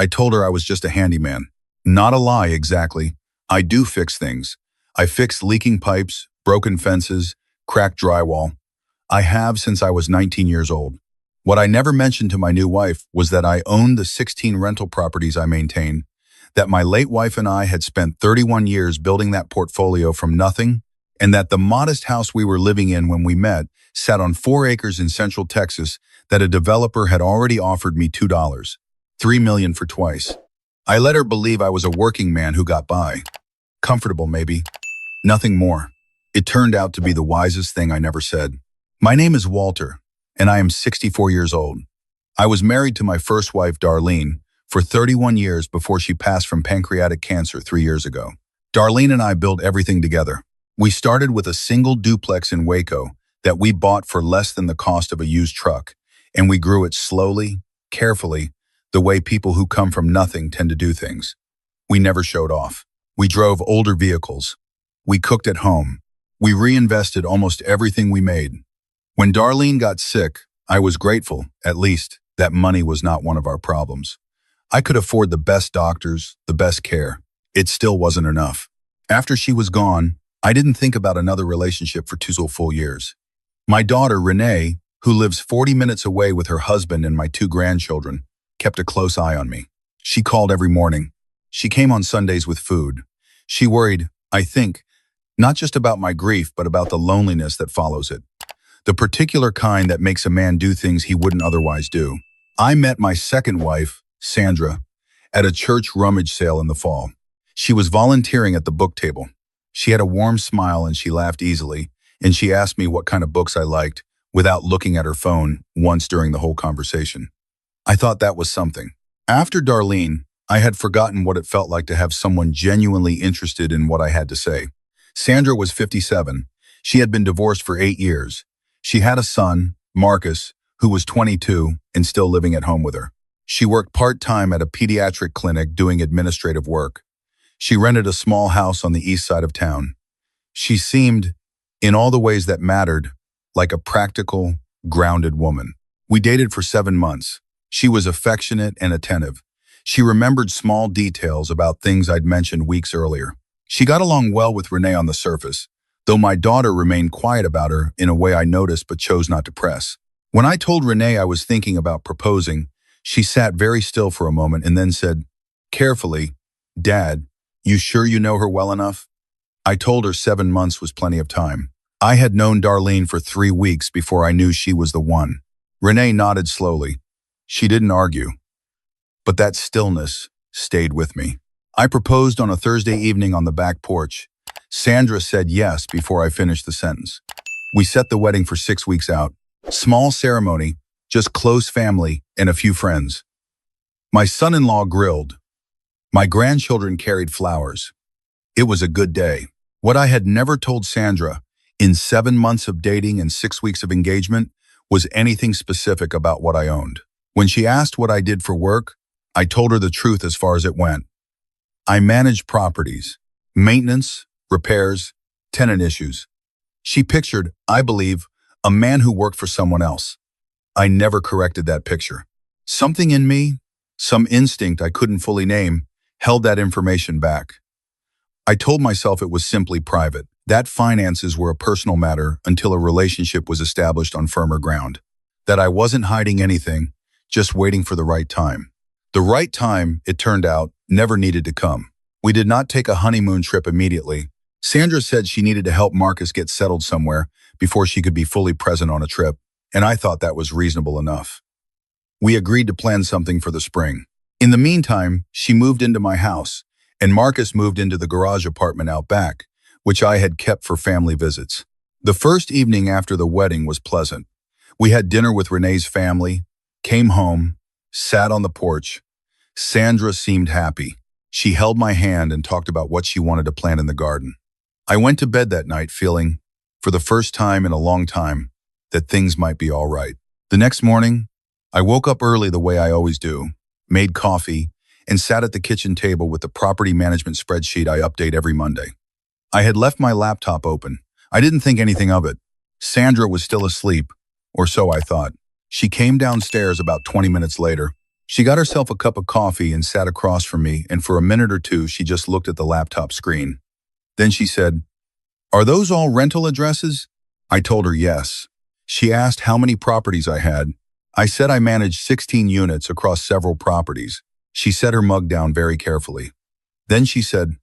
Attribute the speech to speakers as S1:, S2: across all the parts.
S1: I told her I was just a handyman. Not a lie, exactly. I do fix things. I fix leaking pipes, broken fences, cracked drywall. I have since I was 19 years old. What I never mentioned to my new wife was that I owned the 16 rental properties I maintain, that my late wife and I had spent 31 years building that portfolio from nothing, and that the modest house we were living in when we met sat on 4 acres in Central Texas that a developer had already offered me $2, $3 million for twice. I let her believe I was a working man who got by. Comfortable, maybe. Nothing more. It turned out to be the wisest thing I never said. My name is Walter, and I am 64 years old. I was married to my first wife, Darlene, for 31 years before she passed from pancreatic cancer 3 years ago. Darlene and I built everything together. We started with a single duplex in Waco that we bought for less than the cost of a used truck, and we grew it slowly, carefully, the way people who come from nothing tend to do things. We never showed off. We drove older vehicles. We cooked at home. We reinvested almost everything we made. When Darlene got sick, I was grateful, at least, that money was not one of our problems. I could afford the best doctors, the best care. It still wasn't enough. After she was gone, I didn't think about another relationship for 2 full years. My daughter, Renee, who lives 40 minutes away with her husband and my 2 grandchildren, kept a close eye on me. She called every morning. She came on Sundays with food. She worried, I think, not just about my grief, but about the loneliness that follows it. The particular kind that makes a man do things he wouldn't otherwise do. I met my second wife, Sandra, at a church rummage sale in the fall. She was volunteering at the book table. She had a warm smile and she laughed easily, and she asked me what kind of books I liked without looking at her phone once during the whole conversation. I thought that was something. After Darlene, I had forgotten what it felt like to have someone genuinely interested in what I had to say. Sandra was 57. She had been divorced for 8 years. She had a son, Marcus, who was 22 and still living at home with her. She worked part-time at a pediatric clinic doing administrative work. She rented a small house on the east side of town. She seemed, in all the ways that mattered, like a practical, grounded woman. We dated for 7 months. She was affectionate and attentive. She remembered small details about things I'd mentioned weeks earlier. She got along well with Renee on the surface, though my daughter remained quiet about her in a way I noticed but chose not to press. When I told Renee I was thinking about proposing, she sat very still for a moment and then said, carefully, Dad, you sure you know her well enough? I told her 7 months was plenty of time. I had known Darlene for 3 weeks before I knew she was the one. Renee nodded slowly. She didn't argue. But that stillness stayed with me. I proposed on a Thursday evening on the back porch. Sandra said yes before I finished the sentence. We set the wedding for 6 weeks out. Small ceremony, just close family and a few friends. My son-in-law grilled. My grandchildren carried flowers. It was a good day. What I had never told Sandra in 7 months of dating and 6 weeks of engagement was anything specific about what I owned. When she asked what I did for work, I told her the truth as far as it went. I managed properties, maintenance, repairs, tenant issues. She pictured, I believe, a man who worked for someone else. I never corrected that picture. Something in me, some instinct I couldn't fully name, held that information back. I told myself it was simply private, that finances were a personal matter until a relationship was established on firmer ground, that I wasn't hiding anything, just waiting for the right time. The right time, it turned out, never needed to come. We did not take a honeymoon trip immediately. Sandra said she needed to help Marcus get settled somewhere before she could be fully present on a trip, and I thought that was reasonable enough. We agreed to plan something for the spring. In the meantime, she moved into my house, and Marcus moved into the garage apartment out back, which I had kept for family visits. The first evening after the wedding was pleasant. We had dinner with Renee's family, came home, sat on the porch. Sandra seemed happy. She held my hand and talked about what she wanted to plant in the garden. I went to bed that night feeling, for the first time in a long time, that things might be all right. The next morning, I woke up early the way I always do, made coffee, and sat at the kitchen table with the property management spreadsheet I update every Monday. I had left my laptop open. I didn't think anything of it. Sandra was still asleep, or so I thought. She came downstairs about 20 minutes later. She got herself a cup of coffee and sat across from me, and for a minute or two she just looked at the laptop screen. Then she said, "Are those all rental addresses?" I told her yes. She asked how many properties I had. I said I managed 16 units across several properties. She set her mug down very carefully. Then she said,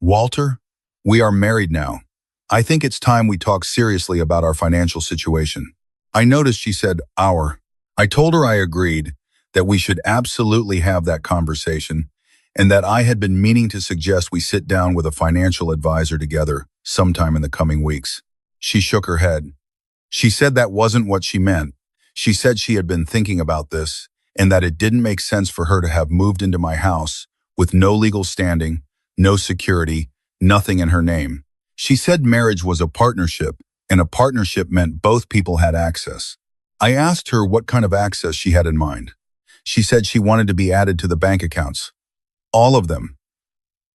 S1: "Walter, we are married now. I think it's time we talk seriously about our financial situation." I noticed she said, "our." I told her I agreed, that we should absolutely have that conversation, and that I had been meaning to suggest we sit down with a financial advisor together sometime in the coming weeks. She shook her head. She said that wasn't what she meant. She said she had been thinking about this, and that it didn't make sense for her to have moved into my house with no legal standing, no security, nothing in her name. She said marriage was a partnership, and a partnership meant both people had access. I asked her what kind of access she had in mind. She said she wanted to be added to the bank accounts. All of them.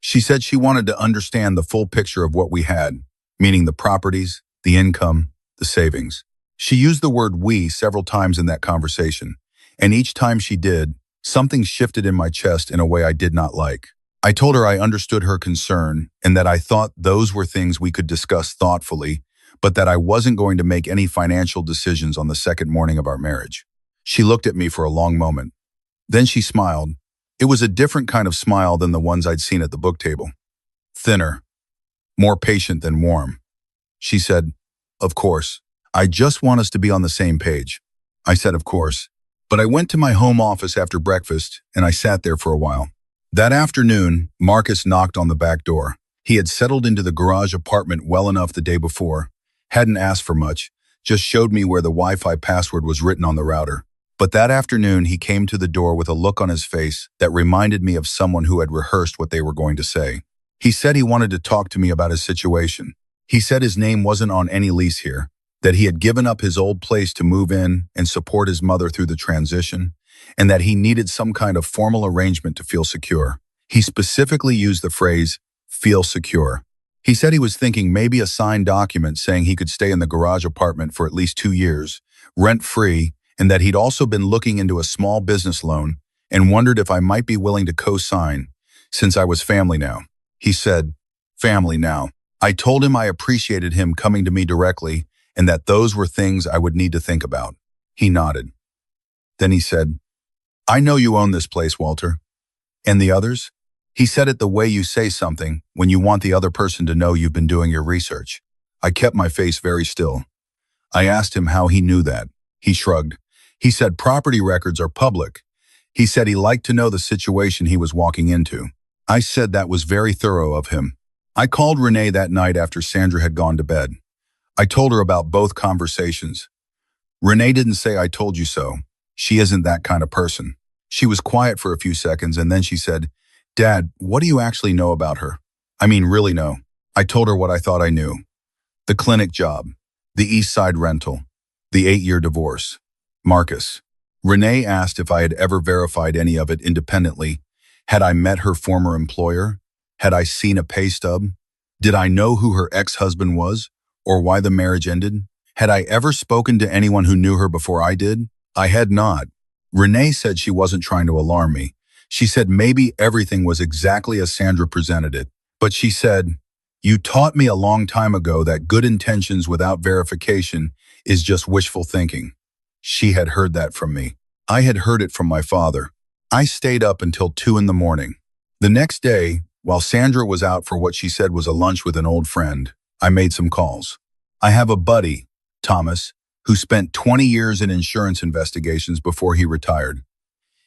S1: She said she wanted to understand the full picture of what we had, meaning the properties, the income, the savings. She used the word "we" several times in that conversation, and each time she did, something shifted in my chest in a way I did not like. I told her I understood her concern and that I thought those were things we could discuss thoughtfully, but that I wasn't going to make any financial decisions on the second morning of our marriage. She looked at me for a long moment. Then she smiled. It was a different kind of smile than the ones I'd seen at the book table. Thinner, more patient than warm. She said, "Of course. I just want us to be on the same page." I said, "Of course." But I went to my home office after breakfast, and I sat there for a while. That afternoon, Marcus knocked on the back door. He had settled into the garage apartment well enough the day before, hadn't asked for much, just showed me where the Wi-Fi password was written on the router. But that afternoon, he came to the door with a look on his face that reminded me of someone who had rehearsed what they were going to say. He said he wanted to talk to me about his situation. He said his name wasn't on any lease here, that he had given up his old place to move in and support his mother through the transition, and that he needed some kind of formal arrangement to feel secure. He specifically used the phrase, "feel secure." He said he was thinking maybe a signed document saying he could stay in the garage apartment for at least 2 years, rent-free, and that he'd also been looking into a small business loan and wondered if I might be willing to co-sign, since I was family now. He said, "Family now." I told him I appreciated him coming to me directly and that those were things I would need to think about. He nodded. Then he said, "I know you own this place, Walter. And the others?" He said it the way you say something when you want the other person to know you've been doing your research. I kept my face very still. I asked him how he knew that. He shrugged. He said property records are public. He said he liked to know the situation he was walking into. I said that was very thorough of him. I called Renee that night after Sandra had gone to bed. I told her about both conversations. Renee didn't say "I told you so." She isn't that kind of person. She was quiet for a few seconds and then she said, "Dad, what do you actually know about her? I mean, really know." I told her what I thought I knew. The clinic job, the East Side rental, the 8-year divorce. Marcus. Renee asked if I had ever verified any of it independently. Had I met her former employer? Had I seen a pay stub? Did I know who her ex-husband was, or why the marriage ended? Had I ever spoken to anyone who knew her before I did? I had not. Renee said she wasn't trying to alarm me. She said maybe everything was exactly as Sandra presented it. But she said, "You taught me a long time ago that good intentions without verification is just wishful thinking." She had heard that from me. I had heard it from my father. I stayed up until 2 in the morning. The next day, while Sandra was out for what she said was a lunch with an old friend, I made some calls. I have a buddy, Thomas, who spent 20 years in insurance investigations before he retired.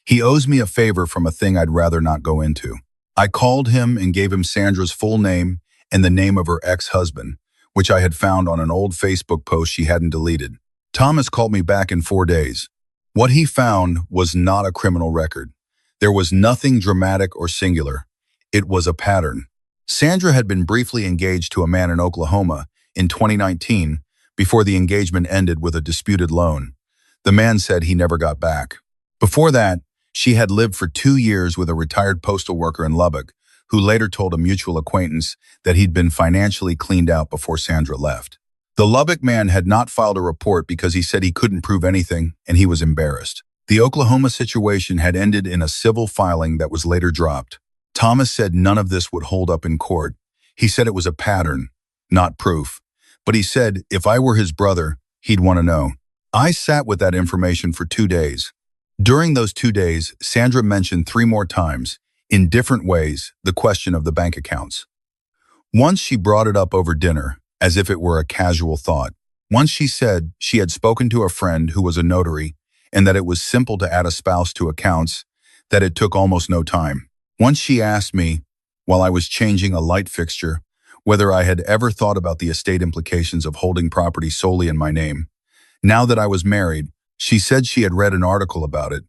S1: He owes me a favor from a thing I'd rather not go into. I called him and gave him Sandra's full name and the name of her ex-husband, which I had found on an old Facebook post she hadn't deleted. Thomas called me back in 4 days. What he found was not a criminal record. There was nothing dramatic or singular. It was a pattern. Sandra had been briefly engaged to a man in Oklahoma in 2019 before the engagement ended with a disputed loan. The man said he never got back. Before that, she had lived for 2 years with a retired postal worker in Lubbock, who later told a mutual acquaintance that he'd been financially cleaned out before Sandra left. The Lubbock man had not filed a report because he said he couldn't prove anything and he was embarrassed. The Oklahoma situation had ended in a civil filing that was later dropped. Thomas said none of this would hold up in court. He said it was a pattern, not proof. But he said if I were his brother, he'd want to know. I sat with that information for 2 days. During those 2 days, Sandra mentioned 3 more times, in different ways, the question of the bank accounts. Once she brought it up over dinner, as if it were a casual thought. Once she said she had spoken to a friend who was a notary and that it was simple to add a spouse to accounts, that it took almost no time. Once she asked me, while I was changing a light fixture, whether I had ever thought about the estate implications of holding property solely in my name. Now that I was married, she said she had read an article about it.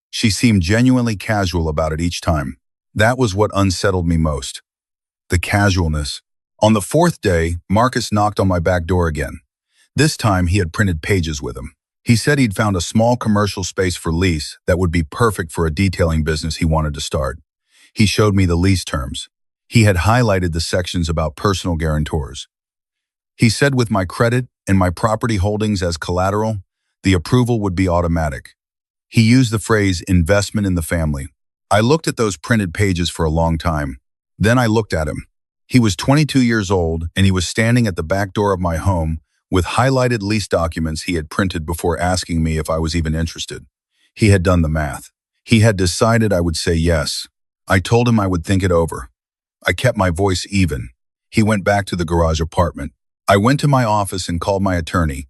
S1: She seemed genuinely casual about it each time. That was what unsettled me most. The casualness. On the 4th day, Marcus knocked on my back door again. This time he had printed pages with him. He said he'd found a small commercial space for lease that would be perfect for a detailing business he wanted to start. He showed me the lease terms. He had highlighted the sections about personal guarantors. He said with my credit and my property holdings as collateral, the approval would be automatic. He used the phrase investment in the family. I looked at those printed pages for a long time. Then I looked at him. He was 22 years old and he was standing at the back door of my home with highlighted lease documents he had printed before asking me if I was even interested. He had done the math. He had decided I would say yes. I told him I would think it over. I kept my voice even. He went back to the garage apartment. I went to my office and called my attorney,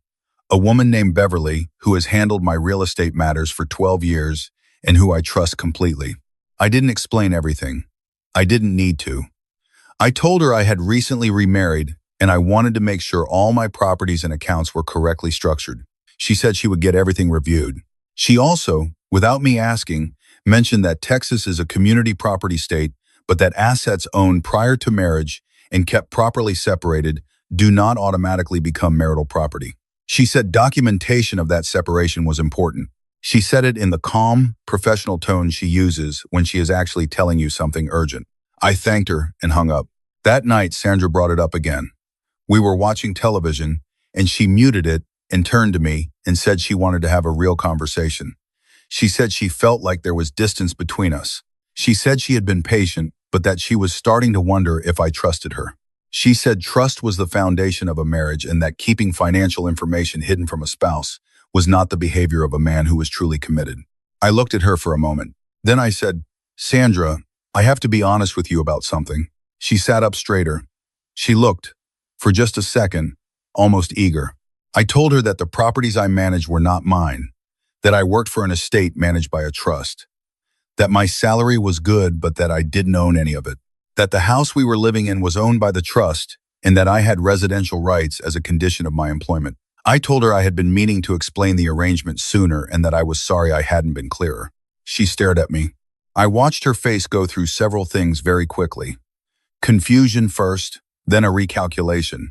S1: a woman named Beverly who has handled my real estate matters for 12 years and who I trust completely. I didn't explain everything. I didn't need to. I told her I had recently remarried and I wanted to make sure all my properties and accounts were correctly structured. She said she would get everything reviewed. She also, without me asking, mentioned that Texas is a community property state, but that assets owned prior to marriage and kept properly separated do not automatically become marital property. She said documentation of that separation was important. She said it in the calm, professional tone she uses when she is actually telling you something urgent. I thanked her and hung up. That night, Sandra brought it up again. We were watching television, and she muted it and turned to me and said she wanted to have a real conversation. She said she felt like there was distance between us. She said she had been patient, but that she was starting to wonder if I trusted her. She said trust was the foundation of a marriage and that keeping financial information hidden from a spouse was not the behavior of a man who was truly committed. I looked at her for a moment. Then I said, Sandra, I have to be honest with you about something. She sat up straighter. She looked, for just a second, almost eager. I told her that the properties I managed were not mine, that I worked for an estate managed by a trust, that my salary was good but that I didn't own any of it, that the house we were living in was owned by the trust, and that I had residential rights as a condition of my employment. I told her I had been meaning to explain the arrangement sooner and that I was sorry I hadn't been clearer. She stared at me. I watched her face go through several things very quickly. Confusion first, then a recalculation,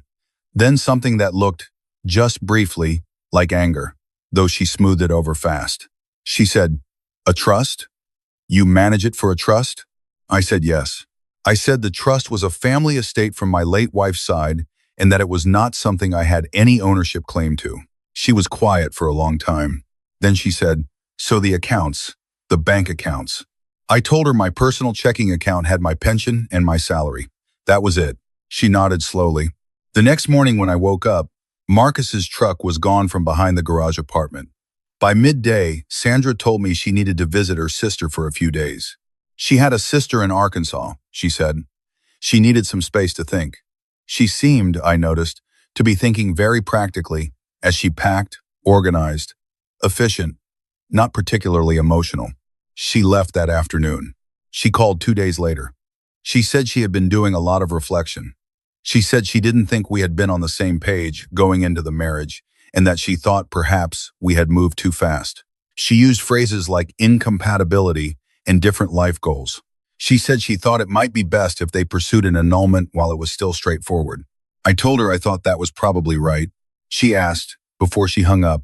S1: then something that looked, just briefly, like anger, though she smoothed it over fast. She said, a trust? You manage it for a trust? I said yes. I said the trust was a family estate from my late wife's side and that it was not something I had any ownership claim to. She was quiet for a long time. Then she said, so the accounts, the bank accounts. I told her my personal checking account had my pension and my salary. That was it. She nodded slowly. The next morning when I woke up, Marcus's truck was gone from behind the garage apartment. By midday, Sandra told me she needed to visit her sister for a few days. She had a sister in Arkansas, she said. She needed some space to think. She seemed, I noticed, to be thinking very practically as she packed, organized, efficient, not particularly emotional. She left that afternoon. She called 2 days later. She said she had been doing a lot of reflection. She said she didn't think we had been on the same page going into the marriage and that she thought perhaps we had moved too fast. She used phrases like incompatibility and different life goals. She said she thought it might be best if they pursued an annulment while it was still straightforward. I told her I thought that was probably right. She asked, before she hung up,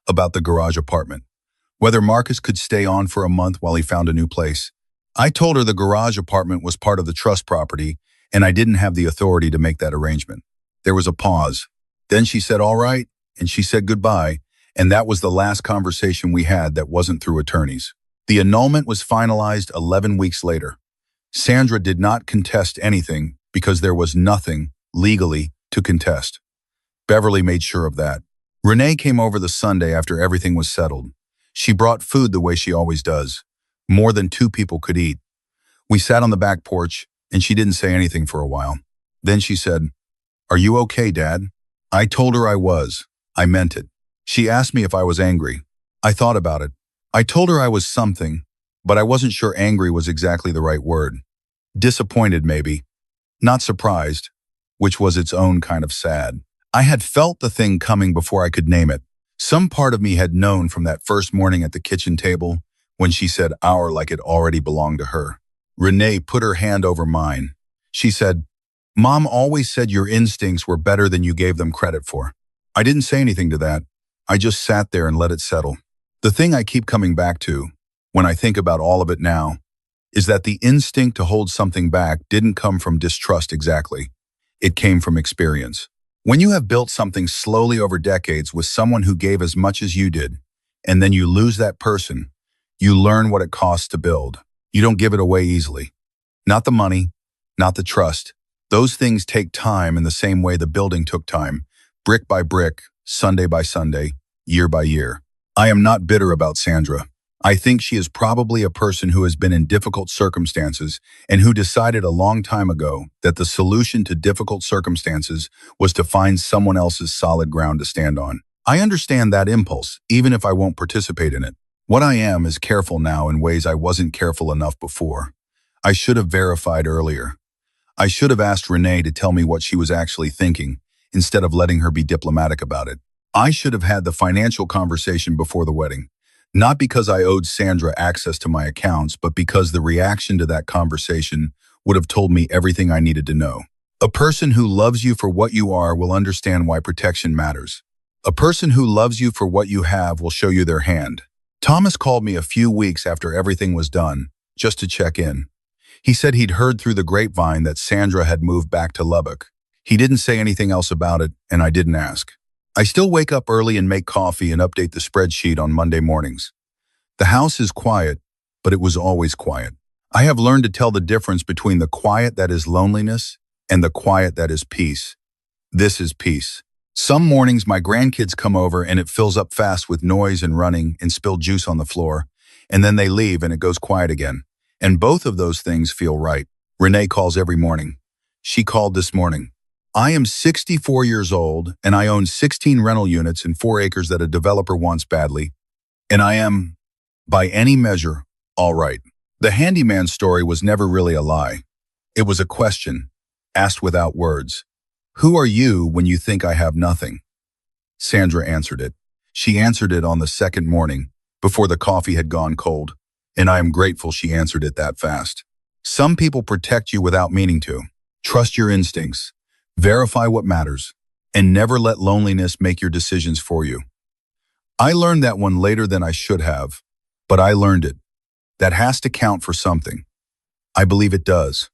S1: about the garage apartment, whether Marcus could stay on for a month while he found a new place. I told her the garage apartment was part of the trust property and I didn't have the authority to make that arrangement. There was a pause. Then she said, all right, and she said goodbye, And that was the last conversation we had that wasn't through attorneys. The annulment was finalized 11 weeks later. Sandra did not contest anything because there was nothing, legally, to contest. Beverly made sure of that. Renee came over the Sunday after everything was settled. She brought food the way she always does. More than 2 people could eat. We sat on the back porch, and she didn't say anything for a while. Then she said, "Are you okay, Dad?" I told her I was. I meant it. She asked me if I was angry. I thought about it. I told her I was something, but I wasn't sure angry was exactly the right word. Disappointed, maybe. Not surprised, which was its own kind of sad. I had felt the thing coming before I could name it. Some part of me had known from that first morning at the kitchen table when she said "our" like it already belonged to her. Renee put her hand over mine. She said, "Mom always said your instincts were better than you gave them credit for." I didn't say anything to that. I just sat there and let it settle. The thing I keep coming back to, when I think about all of it now, is that the instinct to hold something back didn't come from distrust exactly. It came from experience. When you have built something slowly over decades with someone who gave as much as you did, and then you lose that person, you learn what it costs to build. You don't give it away easily. Not the money, not the trust. Those things take time in the same way the building took time, brick by brick, Sunday by Sunday, year by year. I am not bitter about Sandra. I think she is probably a person who has been in difficult circumstances and who decided a long time ago that the solution to difficult circumstances was to find someone else's solid ground to stand on. I understand that impulse, even if I won't participate in it. What I am is careful now in ways I wasn't careful enough before. I should have verified earlier. I should have asked Renee to tell me what she was actually thinking, instead of letting her be diplomatic about it. I should have had the financial conversation before the wedding. Not because I owed Sandra access to my accounts, but because the reaction to that conversation would have told me everything I needed to know. A person who loves you for what you are will understand why protection matters. A person who loves you for what you have will show you their hand. Thomas called me a few weeks after everything was done, just to check in. He said he'd heard through the grapevine that Sandra had moved back to Lubbock. He didn't say anything else about it, and I didn't ask. I still wake up early and make coffee and update the spreadsheet on Monday mornings. The house is quiet, but it was always quiet. I have learned to tell the difference between the quiet that is loneliness and the quiet that is peace. This is peace. Some mornings my grandkids come over and it fills up fast with noise and running and spilled juice on the floor, and then they leave and it goes quiet again. And both of those things feel right. Renee calls every morning. She called this morning. I am 64 years old and I own 16 rental units and 4 acres that a developer wants badly. And I am, by any measure, all right. The handyman story was never really a lie. It was a question, asked without words. Who are you when you think I have nothing? Sandra answered it. She answered it on the second morning, before the coffee had gone cold, and I am grateful she answered it that fast. Some people protect you without meaning to. Trust your instincts. Verify what matters, and never let loneliness make your decisions for you. I learned that one later than I should have, but I learned it. That has to count for something. I believe it does.